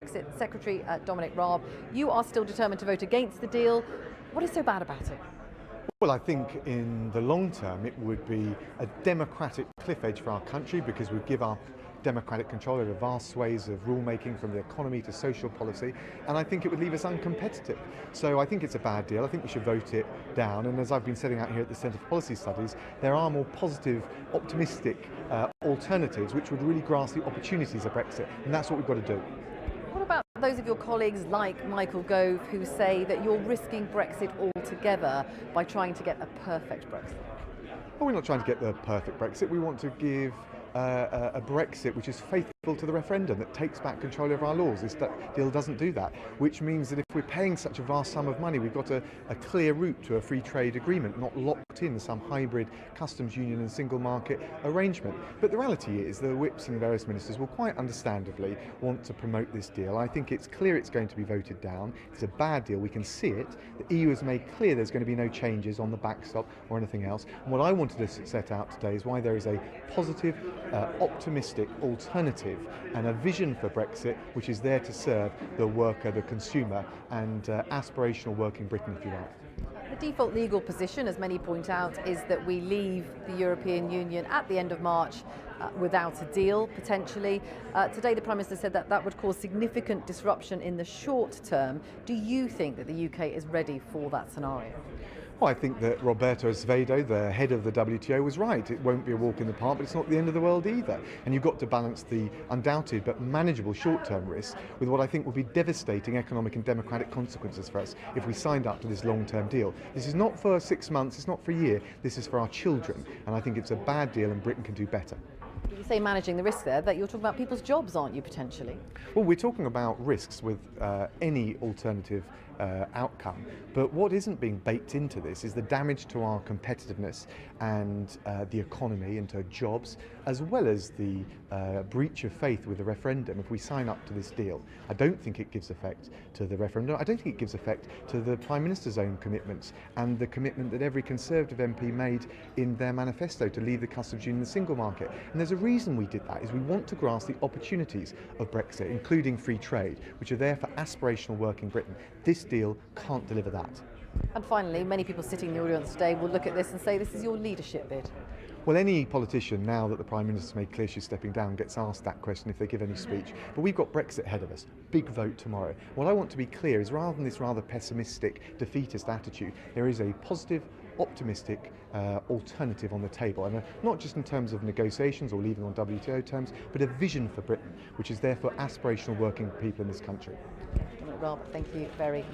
Brexit Secretary Dominic Raab, you are still determined to vote against the deal. What is so bad about it? Well, I think in the long term it would be a democratic cliff edge for our country because we give up democratic control over vast swathes of rulemaking from the economy to social policy, and I think it would leave us uncompetitive. So I think it's a bad deal. I think we should vote it down, and as I've been setting out here at the Centre for Policy Studies, there are more positive, optimistic alternatives which would really grasp the opportunities of Brexit, and that's what we've got to do. What about those of your colleagues like Michael Gove who say that you're risking Brexit altogether by trying to get a perfect Brexit? Well, we're not trying to get the perfect Brexit. We want to give a Brexit which is faithful to the referendum, that takes back control over our laws. This deal doesn't do that, which means that if we're paying such a vast sum of money, we've got a clear route to a free trade agreement, not locked in some hybrid customs union and single market arrangement. But the reality is the whips and various ministers will quite understandably want to promote this deal. I think it's clear it's going to be voted down. It's a bad deal. We can see it. The EU has made clear there's going to be no changes on the backstop or anything else. And what I wanted to set out today is why there is a positive, optimistic alternative and a vision for Brexit which is there to serve the worker, the consumer, and aspirational working Britain, if you like. The default legal position, as many point out, is that we leave the European Union at the end of March without a deal, potentially. Today the Prime Minister said that that would cause significant disruption in the short term. Do you think that the UK is ready for that scenario? Well, I think that Roberto Azevedo, the head of the WTO, was right. It won't be a walk in the park, but it's not the end of the world either. And you've got to balance the undoubted but manageable short-term risks with what I think will be devastating economic and democratic consequences for us if we signed up to this long-term deal. This is not for 6 months, it's not for a year, this is for our children. And I think it's a bad deal and Britain can do better. You say managing the risk there, that you're talking about people's jobs, aren't you, potentially? Well, we're talking about risks with any alternative outcome, but what isn't being baked into this is the damage to our competitiveness and the economy and to jobs, as well as the breach of faith with the referendum if we sign up to this deal. I don't think it gives effect to the referendum. I don't think it gives effect to the Prime Minister's own commitments and the commitment that every Conservative MP made in their manifesto to leave the customs union and the single market. And there's a reason we did that, is we want to grasp the opportunities of Brexit, including free trade, which are there for aspirational working Britain. This deal can't deliver that. And finally, many people sitting in the audience today will look at this and say this is your leadership bid. Well, any politician, now that the Prime Minister's made clear she's stepping down, gets asked that question if they give any speech. But we've got Brexit ahead of us, big vote tomorrow. What I want to be clear is, rather than this rather pessimistic, defeatist attitude, there is a positive, optimistic alternative on the table, and not just in terms of negotiations or leaving on WTO terms, but a vision for Britain, which is there for aspirational working people in this country. Dominic Raab, thank you very much.